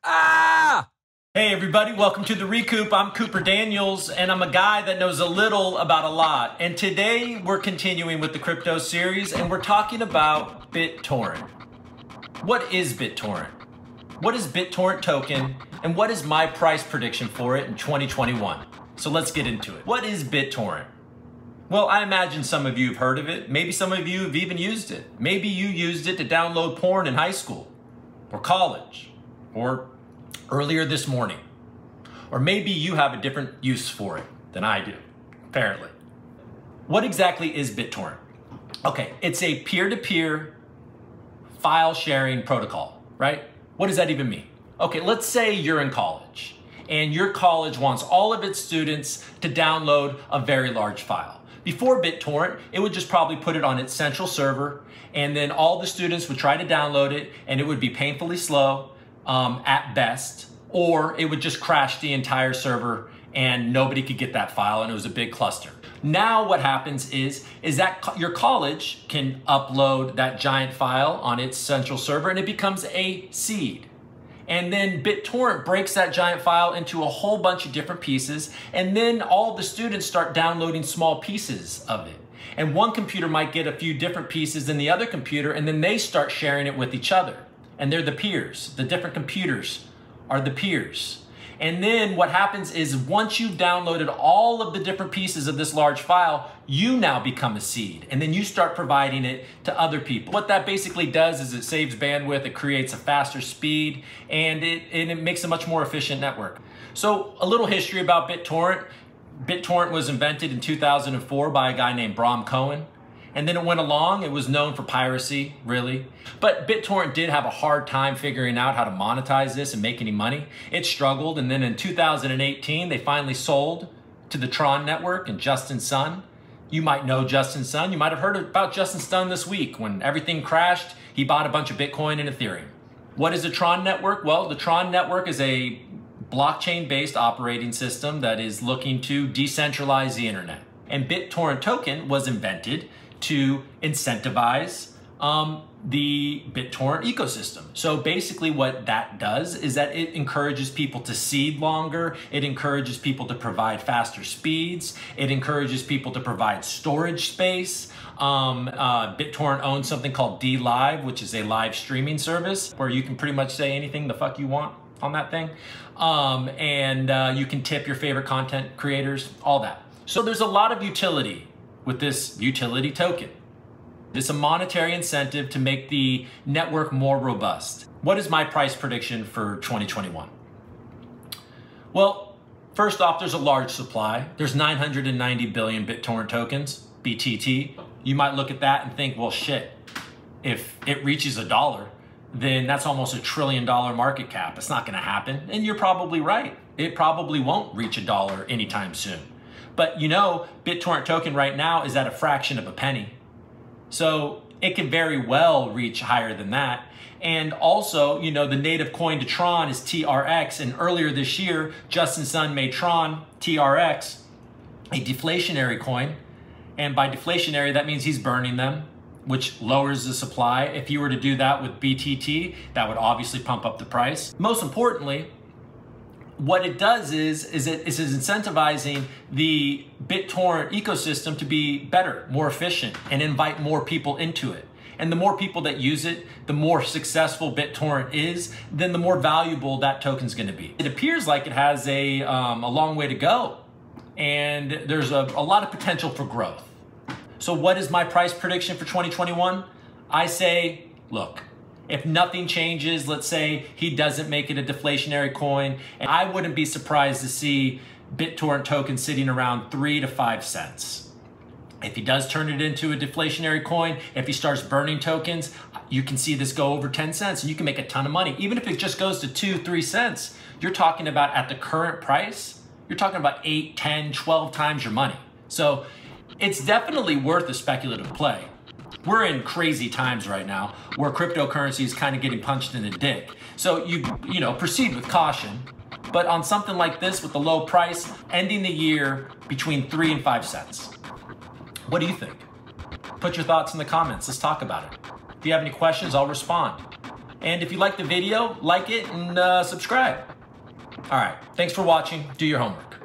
Ah! Hey everybody, welcome to the ReCoop. I'm Cooper Daniels, and I'm a guy that knows a little about a lot. And today we're continuing with the crypto series, and we're talking about BitTorrent. What is BitTorrent? What is BitTorrent token, and what is my price prediction for it in 2021? So let's get into it. What is BitTorrent? Well, I imagine some of you have heard of it. Maybe some of you have even used it. Maybe you used it to download porn in high school, or college, or earlier this morning. Or maybe you have a different use for it than I do, apparently. What exactly is BitTorrent? Okay, it's a peer-to-peer file sharing protocol, right? What does that even mean? Okay, let's say you're in college and your college wants all of its students to download a very large file. Before BitTorrent, it would just probably put it on its central server, and then all the students would try to download it, and it would be painfully slow at best, or it would just crash the entire server and nobody could get that file, and it was a big cluster. Now what happens is that your college can upload that giant file on its central server and it becomes a seed. And then BitTorrent breaks that giant file into a whole bunch of different pieces, and then all the students start downloading small pieces of it. And one computer might get a few different pieces than the other computer, and then they start sharing it with each other. And they're the peers. The different computers are the peers. And then what happens is once you've downloaded all of the different pieces of this large file, you now become a seed. And then you start providing it to other people. What that basically does is it saves bandwidth, it creates a faster speed, and it makes a much more efficient network. So a little history about BitTorrent. BitTorrent was invented in 2004 by a guy named Bram Cohen. And then it went along. It was known for piracy, really. But BitTorrent did have a hard time figuring out how to monetize this and make any money. It struggled, and then in 2018, they finally sold to the Tron Network and Justin Sun. You might know Justin Sun. You might have heard about Justin Sun this week. When everything crashed, he bought a bunch of Bitcoin and Ethereum. What is the Tron Network? Well, the Tron Network is a blockchain-based operating system that is looking to decentralize the internet. And BitTorrent token was invented to incentivize the BitTorrent ecosystem. So basically what that does is that it encourages people to seed longer, it encourages people to provide faster speeds, it encourages people to provide storage space. BitTorrent owns something called DLive, which is a live streaming service where you can pretty much say anything the fuck you want on that thing. You can tip your favorite content creators, all that. So there's a lot of utility with this utility token. It's a monetary incentive to make the network more robust. What is my price prediction for 2021? Well, first off, there's a large supply. There's 990 billion BitTorrent tokens, BTT. You might look at that and think, well, shit, if it reaches $1, then that's almost $1 trillion market cap. It's not gonna happen, and you're probably right. It probably won't reach $1 anytime soon. But you know, BitTorrent token right now is at a fraction of a penny. So it can very well reach higher than that. And also, you know, the native coin to Tron is TRX. And earlier this year, Justin Sun made Tron, TRX, a deflationary coin. And by deflationary, that means he's burning them, which lowers the supply. If you were to do that with BTT, that would obviously pump up the price. Most importantly, what it does is it is incentivizing the BitTorrent ecosystem to be better, more efficient, and invite more people into it. And the more people that use it, the more successful BitTorrent is, then the more valuable that token's gonna be. It appears like it has a long way to go, and there's a lot of potential for growth. So what is my price prediction for 2021? I say, look, if nothing changes, let's say he doesn't make it a deflationary coin, and I wouldn't be surprised to see BitTorrent token sitting around 3 to 5 cents. If he does turn it into a deflationary coin, if he starts burning tokens, you can see this go over 10 cents and you can make a ton of money. Even if it just goes to 2, 3 cents, you're talking about at the current price, you're talking about 8, 10, 12 times your money. So it's definitely worth a speculative play. We're in crazy times right now where cryptocurrency is kind of getting punched in the dick. So you know, proceed with caution. But on something like this with the low price, ending the year between 3 and 5 cents. What do you think? Put your thoughts in the comments. Let's talk about it. If you have any questions, I'll respond. And if you like the video, like it and subscribe. All right, thanks for watching. Do your homework.